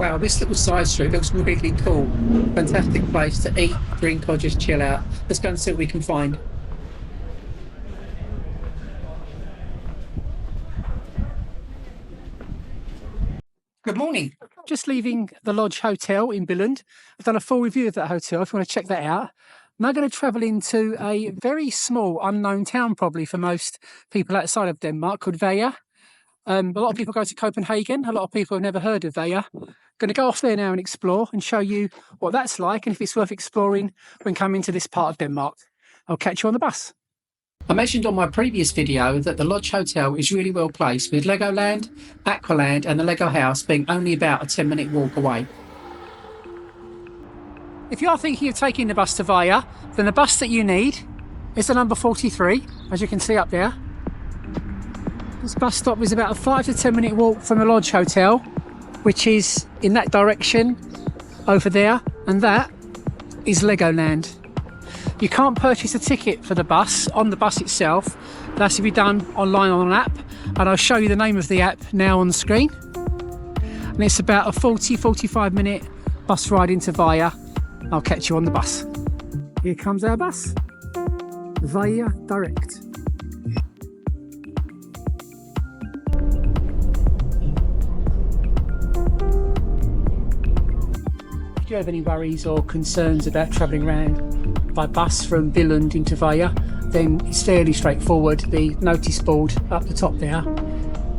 Wow, this little side street looks really cool. Fantastic place to eat, drink, or just chill out. Let's go and see what we can find. Good morning. Just leaving the Lodge Hotel in Billund. I've done a full review of that hotel if you want to check that out. I'm now going to travel into a very small, unknown town probably for most people outside of Denmark called Vejle. A lot of people go to Copenhagen. A lot of people have never heard of Vejle. Going to go off there now and explore and show you what that's like and if it's worth exploring when coming to this part of Denmark. I'll catch you on the bus. I mentioned on my previous video that the Lodge Hotel is really well placed, with Legoland, Aqualand and the Lego House being only about a 10-minute walk away. If you are thinking of taking the bus to Vejle, then the bus that you need is the number 43, as you can see up there. This bus stop is about a 5 to 10 minute walk from the Lodge Hotel, which is in that direction over there, and that is Legoland. You can't purchase a ticket for the bus on the bus itself. That has to be done online on an app, and I'll show you the name of the app now on the screen. And it's about a 40-45 minute bus ride into Vejle. I'll catch you on the bus. Here comes our bus, Vejle Direct. If you have any worries or concerns about travelling around by bus from Billund into Vejle, then it's fairly straightforward. The notice board up the top there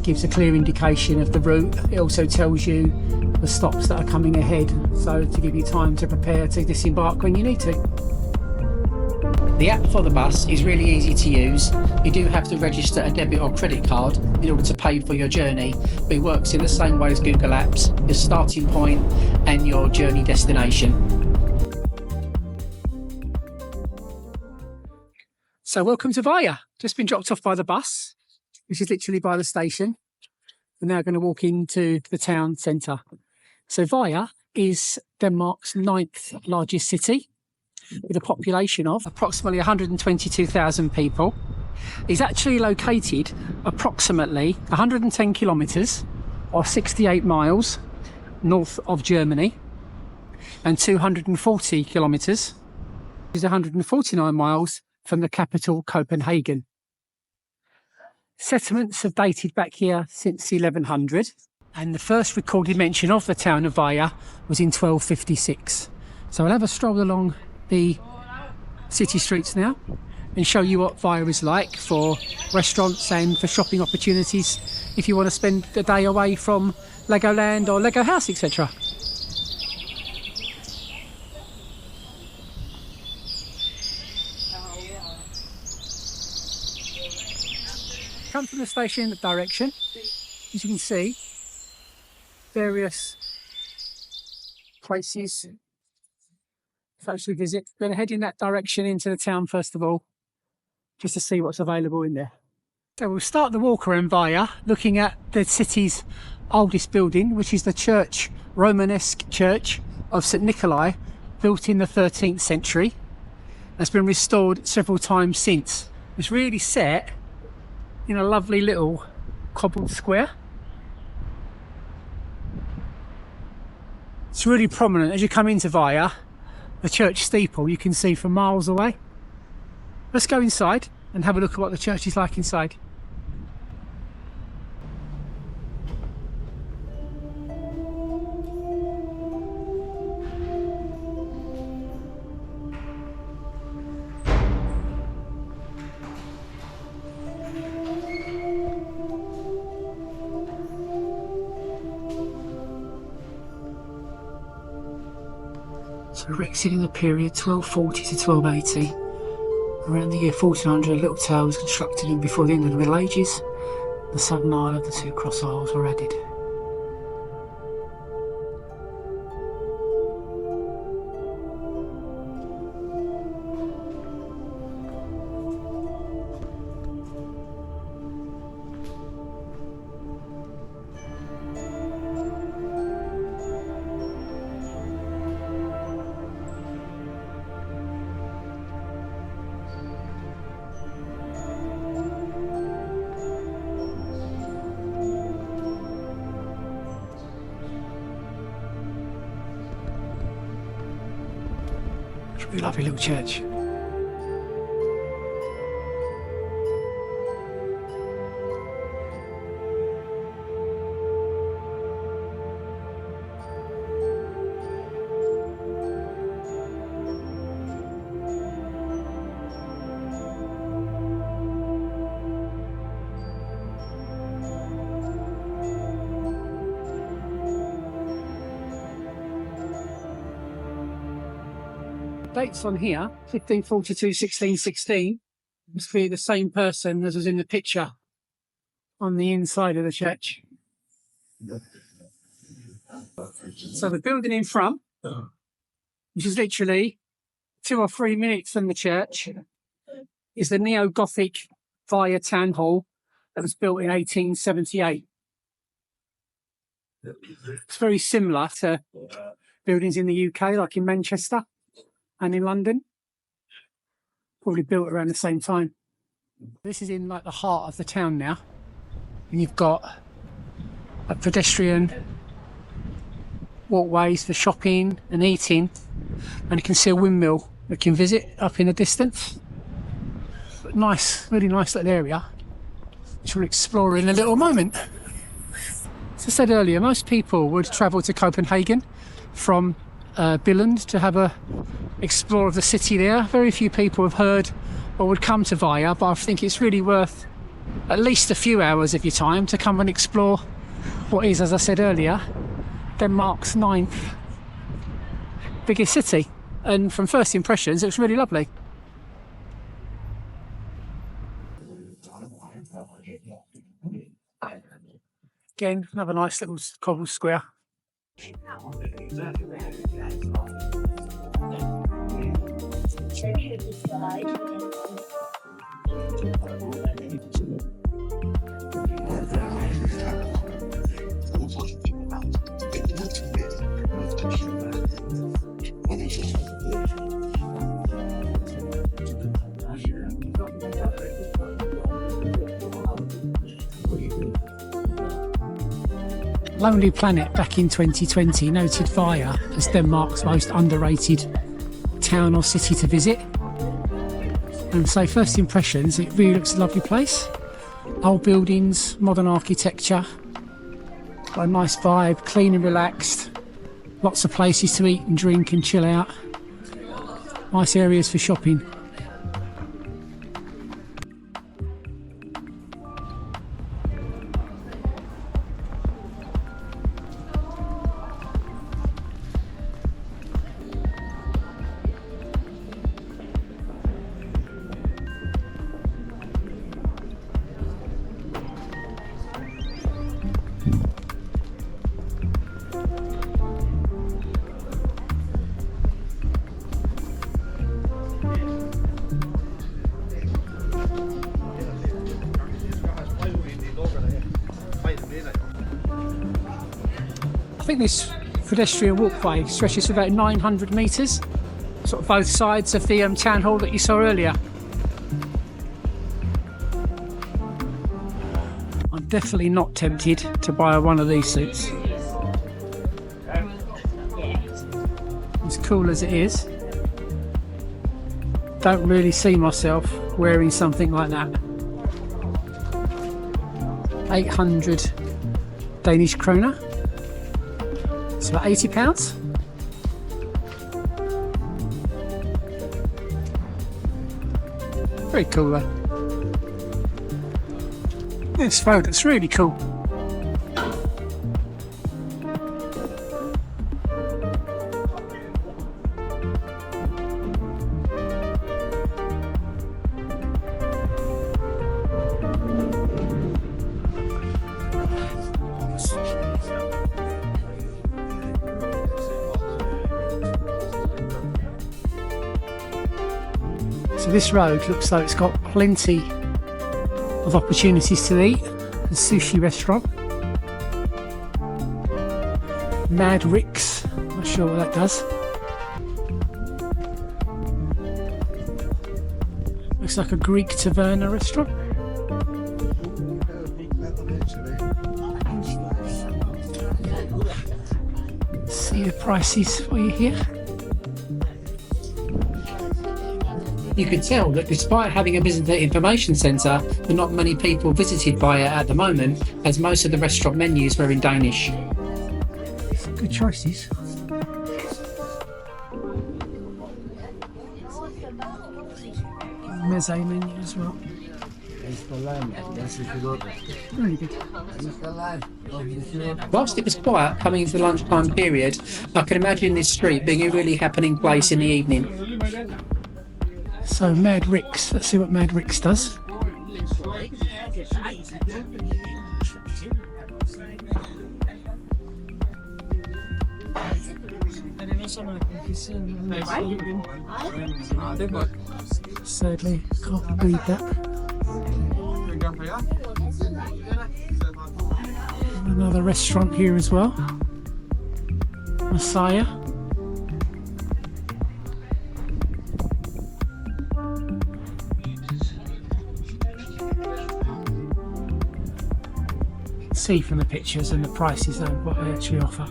gives a clear indication of the route. It also tells you the stops that are coming ahead, so to give you time to prepare to disembark when you need to. The app for the bus is really easy to use. You do have to register a debit or credit card in order to pay for your journey, but it works in the same way as Google Apps, your starting point and your journey destination. So welcome to Vejle. Just been dropped off by the bus, which is literally by the station. We're now going to walk into the town centre. So Vejle is Denmark's 9th largest city, with a population of approximately 122,000 people. It's actually located approximately 110 kilometres or 68 miles north of Germany, and 240 kilometres is 149 miles from the capital Copenhagen. Settlements have dated back here since 1100, and the first recorded mention of the town of Vejle was in 1256. So I'll have a stroll along the city streets now and show you what Vejle is like for restaurants and for shopping opportunities if you want to spend the day away from Legoland or Lego House, etc. Come from the station in that direction. As you can see, various places to actually visit. We're going to head in that direction into the town first of all, just to see what's available in there. So we'll start the walk around Vejle, looking at the city's oldest building, which is the church, Romanesque church of St. Nikolai, built in the 13th century. It's been restored several times since. It's really set in a lovely little cobbled square. It's really prominent as you come into Vejle. The church steeple you can see from miles away. Let's go inside and have a look at what the church is like inside. So erected in the period 1240 to 1280. Around the year 1400, a little tower was constructed, and before the end of the Middle Ages, the southern aisle of the two cross aisles were added. Really lovely little church. Dates on here, 1542, 1616, must be the same person as was in the picture on the inside of the church. So the building in front, which is literally 2 or 3 minutes from the church, is the neo-Gothic Vejle Town Hall that was built in 1878. It's very similar to buildings in the UK, like in Manchester and in London, probably built around the same time. This is in like the heart of the town now, and you've got a pedestrian walkways for shopping and eating, and you can see a windmill that you can visit up in the distance. But nice, really nice little area, which we'll explore in a little moment. As I said earlier, most people would travel to Copenhagen from Billund to have a explore of the city there. Very few people have heard or would come to Vejle, but I think it's really worth at least a few hours of your time to come and explore what is, as I said earlier, Denmark's 9th biggest city. And from first impressions, it was really lovely. Again, another nice little cobble square. Lonely Planet back in 2020 noted Vejle as Denmark's most underrated town or city to visit. And so first impressions, it really looks a lovely place. Old buildings, modern architecture, got a nice vibe, clean and relaxed. Lots of places to eat and drink and chill out. Nice areas for shopping. I think this pedestrian walkway stretches for about 900 metres, sort of both sides of the town hall that you saw earlier. I'm definitely not tempted to buy one of these suits. As cool as it is, don't really see myself wearing something like that. 800 Danish kroner. It's about £80. Very cool though. This photo's really cool. So this road looks like it's got plenty of opportunities to eat. A sushi restaurant. Mad Rick's, not sure what that does. Looks like a Greek taverna restaurant. See the prices for you here. You could tell that despite having a visitor information centre, that not many people visited Vejle at the moment, as most of the restaurant menus were in Danish. Some good choices. Meze menu as well. Really good. Whilst it was quiet coming into the lunchtime period, I can imagine this street being a really happening place in the evening. So Mad Rick's, let's see what Mad Rick's does. Sadly, can't read that. Another restaurant here as well. Messiah. See from the pictures and the prices of what they actually offer.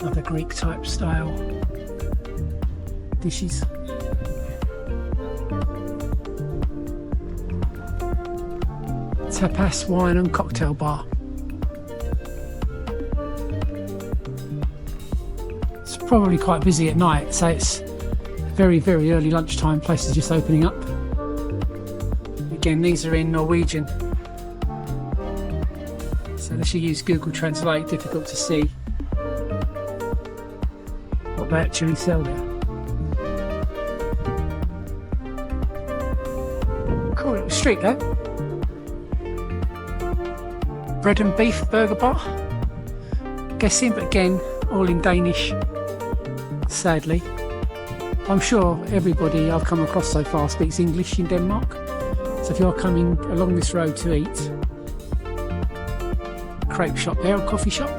Other Greek type style dishes. Tapas, wine and cocktail bar. It's probably quite busy at night, so it's very, very early lunchtime, places just opening up. Again, these are in Norwegian, so unless you use Google Translate, difficult to see what they actually sell there. Cool little street there. Bread and beef burger bar, guessing, but again, all in Danish, sadly. I'm sure everybody I've come across so far speaks English in Denmark, so if you're coming along this road to eat, crepe shop there, or coffee shop,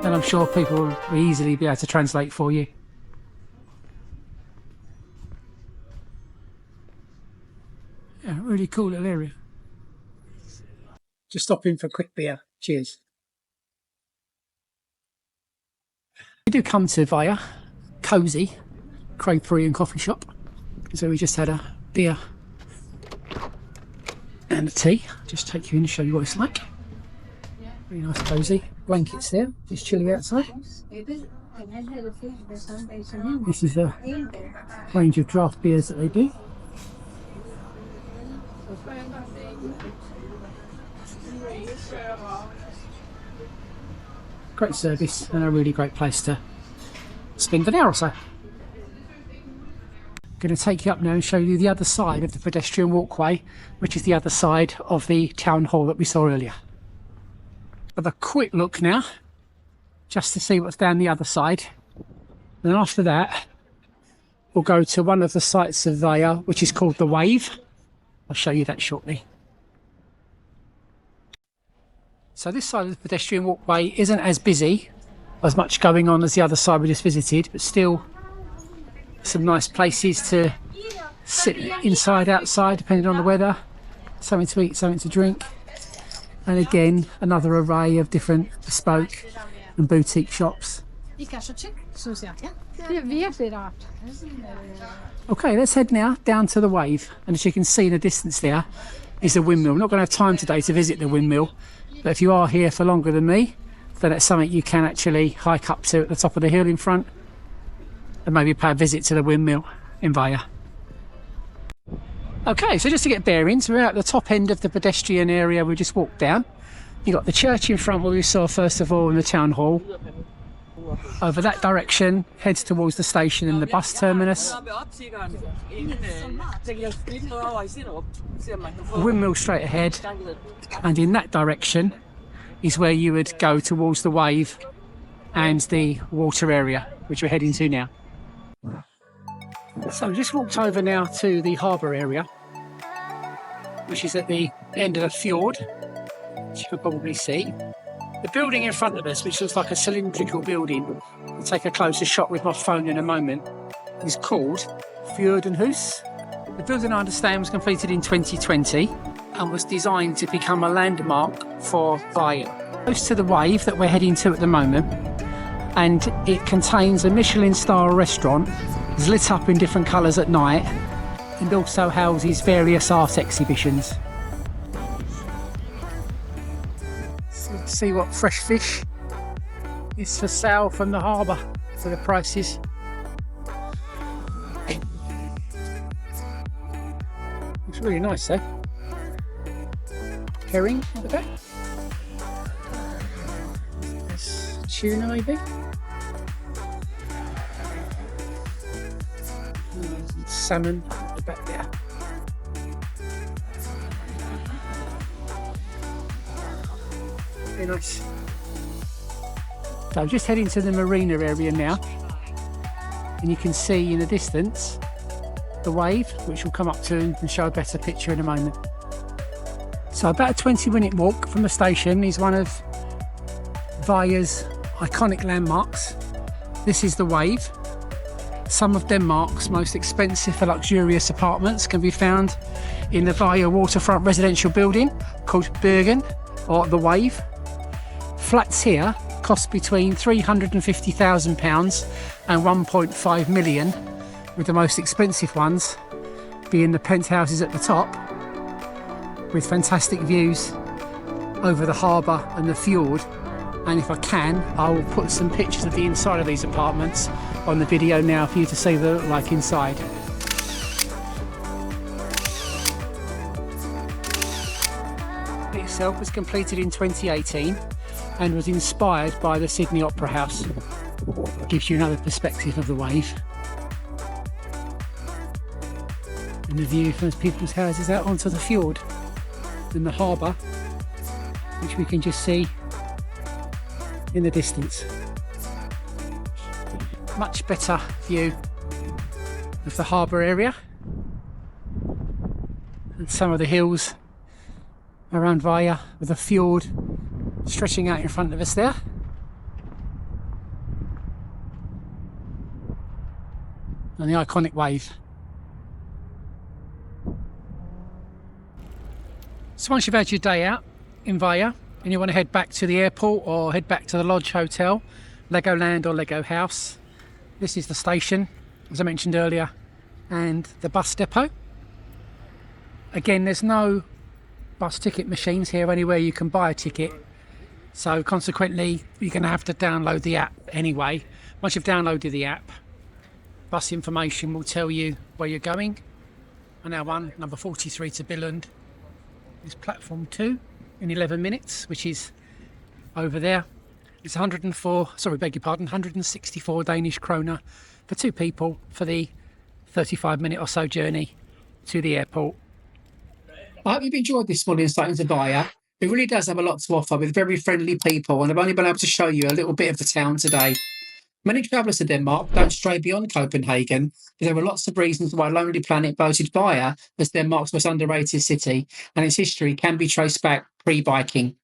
and I'm sure people will easily be able to translate for you. Yeah, really cool little area. Just stop in for a quick beer. Cheers. We do come to Vejle, cosy creperie and coffee shop. So we just had a beer and a tea. Just take you in and show you what it's like. Really nice cosy. Blankets there, just chilly outside. This is a range of draft beers that they do. Great service and a really great place to spend an hour or so. I'm going to take you up now and show you the other side of the pedestrian walkway, which is the other side of the town hall that we saw earlier. Have a quick look now, just to see what's down the other side. And then after that, we'll go to one of the sites of Vejle, which is called the Wave. I'll show you that shortly. So this side of the pedestrian walkway isn't as busy, as much going on as the other side we just visited, but still some nice places to sit inside, outside, depending on the weather. Something to eat, something to drink. And again, another array of different bespoke and boutique shops. Okay, let's head now down to the Wave. And as you can see in the distance there is the windmill. I'm not going to have time today to visit the windmill, but if you are here for longer than me, then it's something you can actually hike up to at the top of the hill in front and maybe pay a visit to the windmill in Vejle. Okay, so just to get bearings, we're at the top end of the pedestrian area we just walked down. You've got the church in front where we saw first of all in the town hall. Over that direction, heads towards the station and the bus terminus. The windmill straight ahead, and in that direction is where you would go towards the Wave and the water area, which we're heading to now. So we just walked over now to the harbour area, which is at the end of the fjord, which you can probably see. The building in front of us, which looks like a cylindrical building, I'll take a closer shot with my phone in a moment, is called Fjord and Hus. The building, I understand, was completed in 2020, and was designed to become a landmark for Vejle. Close to the wave that we're heading to at the moment, and it contains a Michelin-star restaurant. It's lit up in different colours at night, and also houses various art exhibitions. So let's see what fresh fish is for sale from the harbour for the prices. It's really nice though. Herring at the back. There's tuna maybe. Salmon at the back there. Very nice. So I'm just heading to the marina area now, and you can see in the distance the wave, which we'll come up to and show a better picture in a moment. So about a 20-minute walk from the station is one of Vejle's iconic landmarks. This is the Wave. Some of Denmark's most expensive and luxurious apartments can be found in the Vejle waterfront residential building called Billund, or the Wave. Flats here cost between £350,000 and 1.5 million, with the most expensive ones being the penthouses at the top, with fantastic views over the harbour and the fjord. And if I can, I will put some pictures of the inside of these apartments on the video now for you to see what they look like inside. It itself was completed in 2018 and was inspired by the Sydney Opera House. It gives you another perspective of the wave. And the view from people's houses out onto the fjord and the harbour, which we can just see in the distance. Much better view of the harbour area and some of the hills around Vejle, with the fjord stretching out in front of us there. And the iconic wave. So once you've had your day out in Vejle and you want to head back to the airport or head back to the Lodge Hotel, Legoland or Lego House, this is the station, as I mentioned earlier, and the bus depot. Again, there's no bus ticket machines here anywhere you can buy a ticket, so consequently you're going to have to download the app anyway. Once you've downloaded the app, bus information will tell you where you're going. And now number 43 to Billund is platform 2 in 11 minutes, which is over there. It's 164 Danish kroner for 2 people for the 35-minute or so journey to the airport. I hope you've enjoyed this morning's sight into Vejle. It really does have a lot to offer, with very friendly people, and I've only been able to show you a little bit of the town today. Many travellers to Denmark don't stray beyond Copenhagen, but there are lots of reasons why Lonely Planet voted Vejle as Denmark's most underrated city, and its history can be traced back pre-Viking.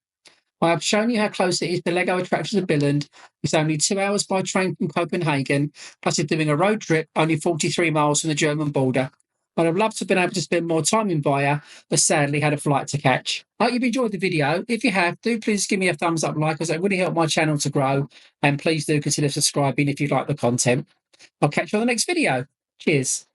I have shown you how close it is to Lego attractions of Billund. It's only 2 hours by train from Copenhagen, plus you're doing a road trip only 43 miles from the German border. I'd have loved to have been able to spend more time in Vejle, but sadly had a flight to catch. I hope you've enjoyed the video. If you have, do please give me a thumbs up, like, as it really helps my channel to grow. And please do consider subscribing if you like the content. I'll catch you on the next video. Cheers.